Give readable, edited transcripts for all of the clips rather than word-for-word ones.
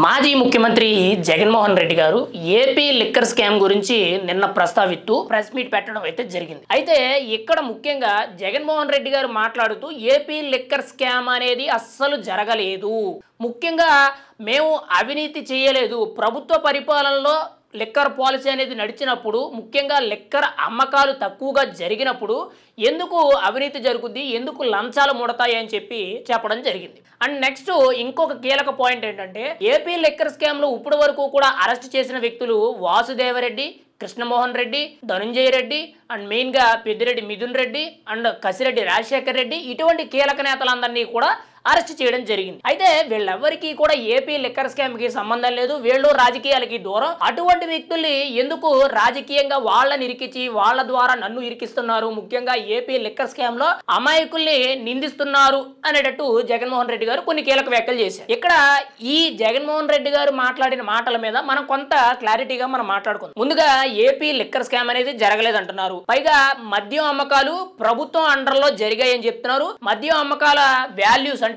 మాజీ ముఖ్యమంత్రి జగన్మోహన్ రెడ్డి గారు ఏపీ లిక్కర్ స్కామ్ గురించి నిన్న ప్రస్తావిస్తూ ప్రెస్ మీట్ పెట్టడం అయితే జరిగింది. అయితే ఇక్కడ ముఖ్యంగా జగన్మోహన్ రెడ్డి గారు మాట్లాడుతూ ఏపీ లిక్కర్ స్కామ్ అనేది అస్సలు జరగలేదు, ముఖ్యంగా మేము అవినీతి చేయలేదు, ప్రభుత్వ పరిపాలనలో లిక్కర్ పాలసీ అనేది నడిచినప్పుడు ముఖ్యంగా లిక్కర్ అమ్మకాలు తక్కువగా జరిగినప్పుడు ఎందుకు అవినీతి జరుగుద్ది, ఎందుకు లంచాలు ముడతాయి అని చెప్పి చెప్పడం జరిగింది. అండ్ నెక్స్ట్ ఇంకొక కీలక పాయింట్ ఏంటంటే ఏపీ లిక్కర్ స్కామ్లో ఇప్పటి వరకు కూడా అరెస్ట్ చేసిన వ్యక్తులు వాసుదేవరెడ్డి, కృష్ణమోహన్ రెడ్డి, ధనుంజయ రెడ్డి అండ్ మెయిన్గా పెద్దిరెడ్డి మిథున్ రెడ్డి అండ్ కసిరెడ్డి రాజశేఖర్ రెడ్డి, ఇటువంటి కీలక నేతలందరినీ కూడా అరెస్ట్ చేయడం జరిగింది. అయితే వీళ్ళెవరికి కూడా ఏపీ లిక్కర్ స్కామ్ కి సంబంధం లేదు, వీళ్ళు రాజకీయాలకి దూరం. అటువంటి వ్యక్తుల్ని ఎందుకు రాజకీయంగా వాళ్ళని ఇరికించి వాళ్ళ ద్వారా నన్ను ఇరికిస్తున్నారు, ముఖ్యంగా ఏపీ లిక్కర్ స్కామ్ లో అమాయకుల్ని నిందిస్తున్నారు అనేటట్టు జగన్మోహన్ రెడ్డి గారు కొన్ని కీలక వ్యాఖ్యలు చేశారు. ఇక్కడ ఈ జగన్మోహన్ రెడ్డి గారు మాట్లాడిన మాటల మీద మనం కొంత క్లారిటీగా మనం మాట్లాడుకుందాం. ముందుగా ఏపీ లిక్కర్ స్కామ్ అనేది జరగలేదు అంటున్నారు, పైగా మద్యం అమ్మకాలు ప్రభుత్వం అండర్ లో జరిగాయని చెప్తున్నారు. మద్యం అమ్మకాల వాల్యూస్ అంటే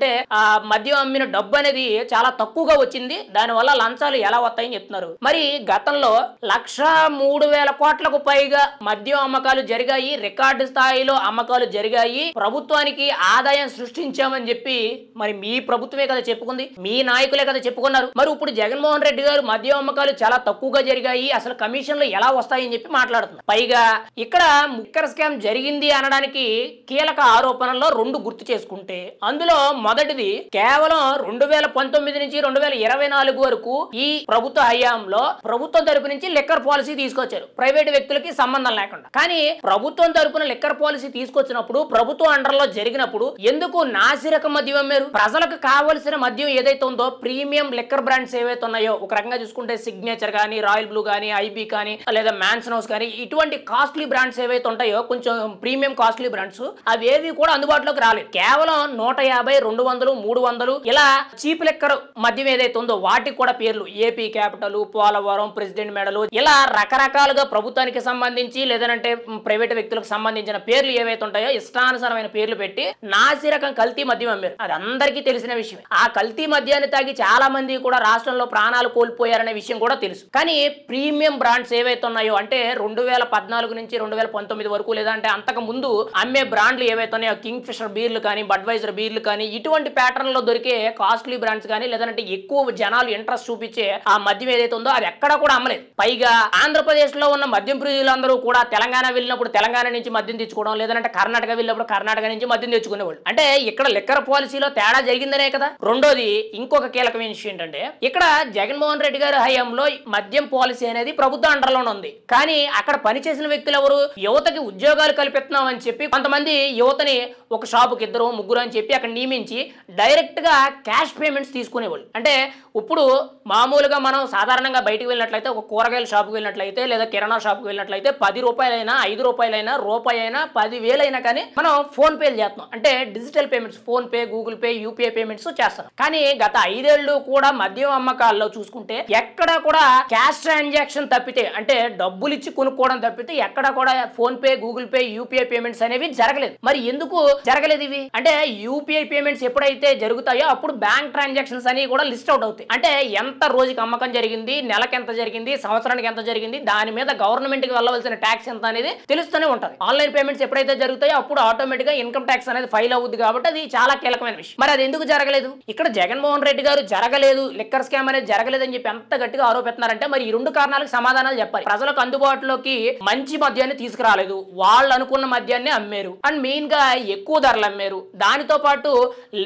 మద్యం అమ్మిన డబ్బు అనేది చాలా తక్కువగా వచ్చింది, దానివల్ల లంచాలు ఎలా వస్తాయని చెప్తున్నారు. మరి గతంలో 1,03,000 కోట్లకు పైగా మద్యం అమ్మకాలు జరిగాయి, రికార్డు స్థాయిలో అమ్మకాలు జరిగాయి, ప్రభుత్వానికి ఆదాయం సృష్టించామని చెప్పి మరి మీ ప్రభుత్వమే కదా చెప్పుకుంది, మీ నాయకులే కదా చెప్పుకున్నారు. మరి ఇప్పుడు జగన్మోహన్ రెడ్డి గారు మద్యం అమ్మకాలు చాలా తక్కువగా జరిగాయి, అసలు కమిషన్లు ఎలా వస్తాయని చెప్పి మాట్లాడుతున్నారు. పైగా ఇక్కడ లిక్కర్ స్కామ్ జరిగింది అనడానికి కీలక ఆరోపణల్లో 2 గుర్తు చేసుకుంటే అందులో మొదటిది కేవలం 2019 నుంచి 2024 వరకు ఈ ప్రభుత్వ హయాంలో ప్రభుత్వం తరపు నుంచి లిక్కర్ పాలసీ తీసుకొచ్చారు, ప్రైవేటు వ్యక్తులకి సంబంధం లేకుండా. కానీ ప్రభుత్వం తరపున లిక్కర్ పాలసీ తీసుకొచ్చినప్పుడు ప్రభుత్వం అండర్ లో జరిగినప్పుడు ఎందుకు నాసిరకం మద్యం అమ్మారు? ప్రజలకు కావలసిన మద్యం ఏదైతే ఉందో ప్రీమియం లిక్కర్ బ్రాండ్స్ ఏవైతే ఉన్నాయో, ఒక రకంగా చూసుకుంటే సిగ్నేచర్ కానీ, రాయల్ బ్లూ కానీ, ఐబీ కానీ, లేదా మ్యాన్సన్ హౌస్ కానీ, ఇటువంటి కాస్ట్లీ బ్రాండ్స్ ఏవైతే ఉంటాయో కొంచెం ప్రీమియం కాస్ట్లీ బ్రాండ్స్ అవేవి కూడా అందుబాటులోకి రాలేదు. కేవలం 150, 200, 300 ఇలా చీప్ లిక్కర్ మద్యం ఏదైతే ఉందో వాటికి కూడా పేర్లు ఏపీ క్యాపిటల్, పోలవరం, ప్రెసిడెంట్ మెడలు, ఇలా రకరకాలుగా ప్రభుత్వానికి సంబంధించి లేదంటే ప్రైవేట్ వ్యక్తులకు సంబంధించిన పేర్లు ఏవైతే ఉంటాయో ఇష్టానుసారమైన పేర్లు పెట్టి నాసిరకం కల్తీ మద్యం అమ్మారు. అది అందరికీ తెలిసిన విషయం. ఆ కల్తీ మద్యాన్ని తాగి చాలా మంది కూడా రాష్ట్రంలో ప్రాణాలు కోల్పోయారనే విషయం కూడా తెలుసు. కానీ ప్రీమియం బ్రాండ్స్ ఏవైతే ఉన్నాయో అంటే 2014 నుంచి 2019 వరకు లేదంటే అంతకు ముందు అమ్మే బ్రాండ్లు ఏవైతే ఉన్నాయో కింగ్ ఫిషర్ బీర్లు కానీ, బడ్వైజర్ బీర్లు కానీ, ఇటువంటి ప్యాటర్న్ లో దొరికే కాస్ట్లీ బ్రాండ్స్ కానీ లేదంటే ఎక్కువ జనాలు ఇంట్రెస్ట్ చూపించే ఆ మద్యం ఏదైతే ఉందో అది ఎక్కడా కూడా అమ్మలేదు. పైగా ఆంధ్రప్రదేశ్ లో ఉన్న మద్యం ప్రియులందరూ కూడా తెలంగాణ వెళ్ళినప్పుడు తెలంగాణ నుంచి మద్యం తెచ్చుకోవడం, లేదంటే కర్ణాటక వెళ్ళినప్పుడు కర్ణాటక నుంచి మద్యం తెచ్చుకునేవాళ్ళు. అంటే ఇక్కడ లిక్కర్ పాలసీలో తేడా జరిగిందనే కదా. రెండోది ఇంకొక కీలకమైన విషయం ఏంటంటే ఇక్కడ జగన్మోహన్ రెడ్డి గారి హయాంలో మద్యం పాలసీ అనేది ప్రభుత్వం అండర్లోనే ఉంది, కానీ అక్కడ పనిచేసిన వ్యక్తులు ఎవరు? యువతకి ఉద్యోగాలు కల్పిస్తున్నాం అని చెప్పి కొంతమంది యువతని ఒక షాపుకి 2, 3 అని చెప్పి అక్కడ నియమించి డైరెక్ట్ గా క్యాష్ పేమెంట్స్ తీసుకునేవాళ్ళు. అంటే ఇప్పుడు మామూలుగా మనం సాధారణంగా బయటకు వెళ్ళినట్లయితే ఒక కూరగాయల షాప్కి వెళ్ళినట్లయితే లేదా కిరాణా షాప్కి వెళ్ళినట్లయితే 10 రూపాయలైనా, 5 రూపాయలైనా, రూపాయి అయినా, 10,000 అయినా కానీ మనం ఫోన్ పేలు చేస్తున్నాం. అంటే digital payments, phone pay, Google pay, UPI payments చేస్తాం. కానీ గత 5 ఏళ్ళు కూడా మద్యం అమ్మకాల్లో చూసుకుంటే ఎక్కడ కూడా క్యాష్ ట్రాన్సాక్షన్ తప్పితే, అంటే డబ్బులు ఇచ్చి కొనుక్కోవడం తప్పితే ఎక్కడ కూడా phone pay, Google pay, UPI payments అనేవి జరగలేదు. మరి ఎందుకు జరగలేదు ఇవి అంటే యూపీఐ పేమెంట్స్ ఎప్పుడైతే జరుగుతాయో అప్పుడు బ్యాంక్ ట్రాన్సాక్షన్స్ అని కూడా లిస్ట్ అవుట్ అవుతాయి. అంటే ఎంత రోజుకి అమ్మకం జరిగింది, నెలకి ఎంత జరిగింది, సంవత్సరానికి ఎంత జరిగింది, దాని మీద గవర్నమెంట్ కి వెళ్ళవలసిన ట్యాక్స్ ఎంత అనేది తెలుస్తూనే ఉంటుంది. ఆన్లైన్ పేమెంట్స్ ఎప్పుడైతే జరుగుతాయో అప్పుడు ఆటోమేటిక్ గా ఇన్కమ్ ట్యాక్స్ అనేది ఫైల్ అవుద్ది, కాబట్టి అది చాలా కీలకమైన విషయం. మరి అది ఎందుకు జరగలేదు? ఇక్కడ జగన్మోహన్ రెడ్డి గారు జరగలేదు, లిక్కర్ స్కామ్ అనేది జరగలేదు అని చెప్పి ఎంత గట్టిగా ఆరోపిస్తున్నారంటే మరి ఈ 2 కారణాలకు సమాధానాలు చెప్పాలి. ప్రజలకు అందుబాటులోకి మంచి మద్యాన్ని తీసుకురాలేదు, వాళ్ళు అనుకున్న మద్యాన్ని అమ్మారు అండ్ మెయిన్ గా ఎక్కువ ధరలు అమ్మారు. దానితో పాటు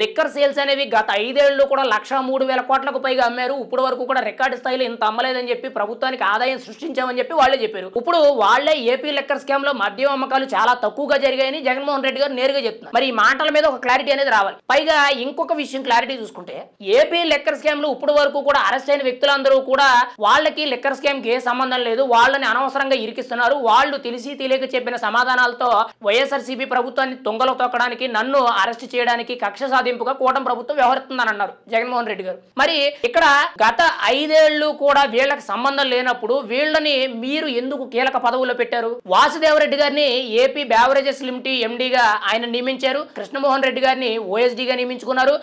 లిక్కర్ సేల్స్ అనేవి గత 5 ఏళ్ళు కూడా 1,03,000 కోట్లకు పైగా అమ్మారు. ఇప్పుడు వరకు కూడా రికార్డు స్థాయిలో ఇంత అమ్మలేదని చెప్పి ప్రభుత్వానికి ఆదాయం సృష్టించామని చెప్పి వాళ్ళే చెప్పారు. ఇప్పుడు వాళ్ళే ఏపీ లిక్కర్ స్కామ్ లో మద్యం అమ్మకాలు చాలా తక్కువగా జరిగాయని జగన్మోహన్ రెడ్డి గారు నేరుగా చెప్తున్నారు. మరి ఈ మాటల మీద ఒక క్లారిటీ అనేది రావాలి. పైగా ఇంకొక విషయం క్లారిటీ చూసుకుంటే ఏపీ లిక్కర్ స్కామ్ లో ఇప్పుడు వరకు కూడా అరెస్ట్ అయిన వ్యక్తులందరూ కూడా వాళ్ళకి లిక్కర్ స్కామ్ కి ఏ సంబంధం లేదు, వాళ్ళని అనవసరంగా ఇరికిస్తున్నారు, వాళ్ళు తెలిసి తెలియక చెప్పిన సమాధానాలతో వైఎస్ఆర్సీపీ ప్రభుత్వాన్ని తొంగలో తొక్కడానికి, నన్ను అరెస్ట్ చేయడానికి, కక్ష సాధింపుగా కూటమి ప్రభుత్వం వ్యవహరిస్తుందని అన్నారు జగన్మోహన్ రెడ్డి గారు. మరి ఇక్కడ గత 5 ఏళ్లు కూడా వీళ్ళకి సంబంధం లేనప్పుడు వీళ్ళని మీరు ఎందుకు కీలక పదవుల్లో పెట్టారు? వాసుదేవరెడ్డి గారిని ఏపీ బేవరేజెస్ లిమిటెడ్ ఎండీగా ఆయన నియమించారు. కృష్ణమోహన్ రెడ్డి గారిని ఓఎస్డీగా నియమించుకున్నారు.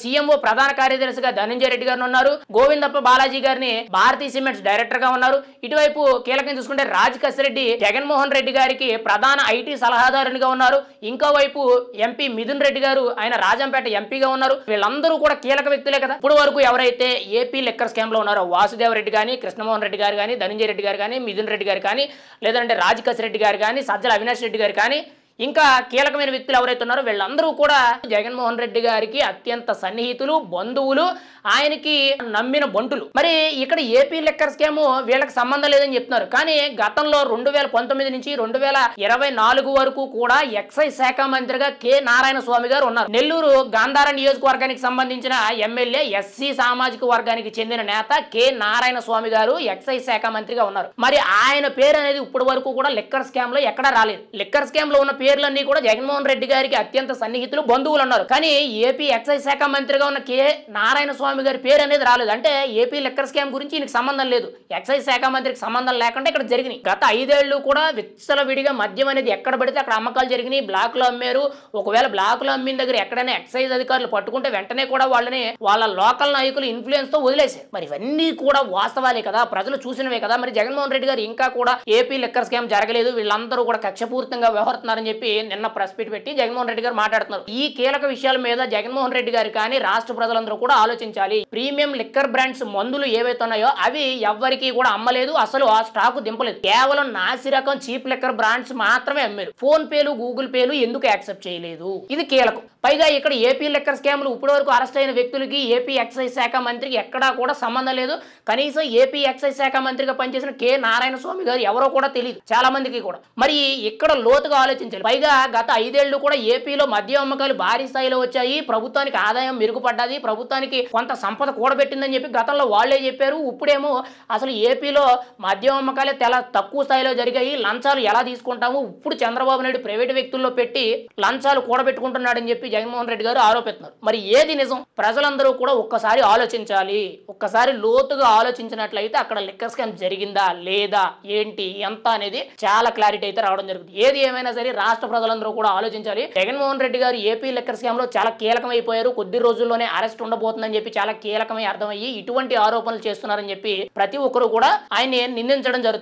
సీఎంఓ ప్రధాన కార్యదర్శిగా ధనంజయ రెడ్డి గారిని ఉన్నారు. గోవిందప్ప బాలాజీ గారిని భారతీయ సిమెంట్స్ డైరెక్టర్ గా ఉన్నారు. ఇటువైపు కీలకం చూసుకుంటే రాజకశిరెడ్డి జగన్మోహన్ రెడ్డి గారికి ప్రధాన ఐటీ సలహాదారునిగా ఉన్నారు. ఇంకో వైపు ఎంపీ మిథున్ రెడ్డి గారు ఆయన రాజంపేట ఎంపీగా ఉన్నారు. వీళ్ళందరూ కూడా కీలక వ్యక్తులే కదా. ఇప్పుడు వరకు ఎవరైతే ఏపీ లిక్కర్ స్కామ్ లో ఉన్నారో వాసుదేవరెడ్డి గాని, కృష్ణమోహన్ రెడ్డి గారు కానీ, ధనంజయ రెడ్డి గారు కానీ, మిథున్ రెడ్డి గారు కానీ, లేదంటే రాజకశిరెడ్డి గారు కానీ, సజ్జల అవినాష్ రెడ్డి గారు కానీ, ఇంకా కీలకమైన వ్యక్తులు ఎవరైతే ఉన్నారో వీళ్ళందరూ కూడా జగన్మోహన్ రెడ్డి గారికి అత్యంత సన్నిహితులు, బంధువులు, ఆయనకి నమ్మిన బంటులు. మరి ఇక్కడ ఏపీ లిక్కర్ స్కామ్ వీళ్ళకి సంబంధం లేదని చెప్తున్నారు. కానీ గతంలో 2019 నుంచి 2024 వరకు కూడా ఎక్సైజ్ శాఖ మంత్రిగా కె నారాయణ స్వామి గారు ఉన్నారు. నెల్లూరు గాంధార నియోజకవర్గానికి సంబంధించిన ఎమ్మెల్యే, ఎస్సీ సామాజిక వర్గానికి చెందిన నేత కె నారాయణ స్వామి గారు ఎక్సైజ్ శాఖ మంత్రిగా ఉన్నారు. మరి ఆయన పేరు అనేది ఇప్పటి వరకు కూడా లిక్కర్ స్కామ్ లో ఎక్కడా రాలేదు. లిక్కర్ స్కామ్ లో ఉన్న పేర్లన్నీ కూడా జగన్మోహన్ రెడ్డి గారికి అత్యంత సన్నిహితులు, బంధువులు ఉన్నారు. కానీ ఏపీ ఎక్సైజ్ శాఖ మంత్రిగా ఉన్న కె నారాయణ స్వామి గారి పేరు అనేది రాలేదు. అంటే ఏపీ లిక్కర్ స్కామ్ గురించి ఈయనకి సంబంధం లేదు. ఎక్సైజ్ శాఖ మంత్రికి సంబంధం లేకుండా ఇక్కడ జరిగినాయి. గత 5 ఏళ్లు కూడా విచ్చలవిడిగా మద్యం అనేది ఎక్కడ పడితే అక్కడ అమ్మకాలు జరిగినాయి. బ్లాక్ లో అమ్మారు. ఒకవేళ బ్లాక్ లో అమ్మిన దగ్గర ఎక్కడైనా ఎక్సైజ్ అధికారులు పట్టుకుంటే వెంటనే కూడా వాళ్ళని వాళ్ళ లోకల్ నాయకులు ఇన్ఫ్లుయెన్స్ తో వదిలేశారు. మరి ఇవన్నీ కూడా వాస్తవాలే కదా, ప్రజలు చూసినవే కదా. మరి జగన్మోహన్ రెడ్డి గారు ఇంకా కూడా ఏపీ లిక్కర్ స్కామ్ జరగలేదు, వీళ్ళందరూ కూడా కక్షపూరితంగా వ్యవహరిస్తున్నారని చెప్పి నిన్న ప్రెస్ మీట్ పెట్టి జగన్మోహన్ రెడ్డి గారు మాట్లాడుతున్నారు. ఈ కీలక విషయాల మీద జగన్మోహన్ రెడ్డి గారు కానీ రాష్ట్ర ప్రజలందరూ కూడా ఆలోచించాలి. ప్రీమియం లిక్కర్ బ్రాండ్స్ మందులు ఏవైతే ఉన్నాయో అవి ఎవ్వరికి కూడా అమ్మలేదు, అసలు ఆ స్టాక్ దింపలేదు. కేవలం నాసి రకం చీప్ లిక్కర్ బ్రాండ్స్ మాత్రమే అమ్మారు. ఫోన్ పేలు, గూగుల్ పేలు ఎందుకు యాక్సెప్ట్ చేయలేదు? ఇది కీలకం. పైగా ఇక్కడ ఏపీ లిక్కర్ స్కామ్లు ఇప్పటి వరకు అరెస్ట్ అయిన వ్యక్తులకి ఏపీ ఎక్సైజ్ శాఖ మంత్రికి ఎక్కడా కూడా సంబంధం లేదు. కనీసం ఏపీ ఎక్సైజ్ శాఖ మంత్రిగా పనిచేసిన కె నారాయణ స్వామి గారు ఎవరో కూడా తెలియదు చాలా మందికి కూడా. మరి ఇక్కడ లోతుగా ఆలోచించాలి. పైగా గత 5 ఏళ్లు కూడా ఏపీలో మద్యం అమ్మకాలు భారీ స్థాయిలో వచ్చాయి, ప్రభుత్వానికి ఆదాయం మెరుగుపడ్డది, ప్రభుత్వానికి కొంత సంపద కూడబెట్టిందని చెప్పి గతంలో వాళ్లే చెప్పారు. ఇప్పుడేమో అసలు ఏపీలో మద్యం అమ్మకాలే చాలా తక్కువ స్థాయిలో జరిగాయి, లంచాలు ఎలా తీసుకుంటాము, ఇప్పుడు చంద్రబాబు నాయుడు ప్రైవేటు వ్యక్తుల్లో పెట్టి లంచాలు కూడబెట్టుకుంటున్నాడని చెప్పి జగన్మోహన్ రెడ్డి గారు ఆరోపిస్తున్నారు. మరి ఏది నిజం? ప్రజలందరూ కూడా ఒక్కసారి ఆలోచించాలి. ఒక్కసారి లోతుగా ఆలోచించినట్లయితే అక్కడ లిక్కర్ స్కామ్ జరిగిందా లేదా, ఏంటి, ఎంత అనేది చాలా క్లారిటీ అయితే రావడం జరుగుతుంది. ఏది ఏమైనా సరే రాష్ట్ర ప్రజలందరూ కూడా ఆలోచించాలి. జగన్మోహన్ రెడ్డి గారు ఏపీ లిక్కర్ స్కామ్ లో చాలా కీలకమైపోయారు. కొద్ది రోజుల్లోనే అరెస్ట్ ఉండబోతుందని చెప్పి చాలా కీలకమై అర్థమయ్యి ఇటువంటి ఆరోపణలు చేస్తున్నారని చెప్పి ప్రతి ఒక్కరు కూడా ఆయన్ని నిందించడం జరుగుతుంది.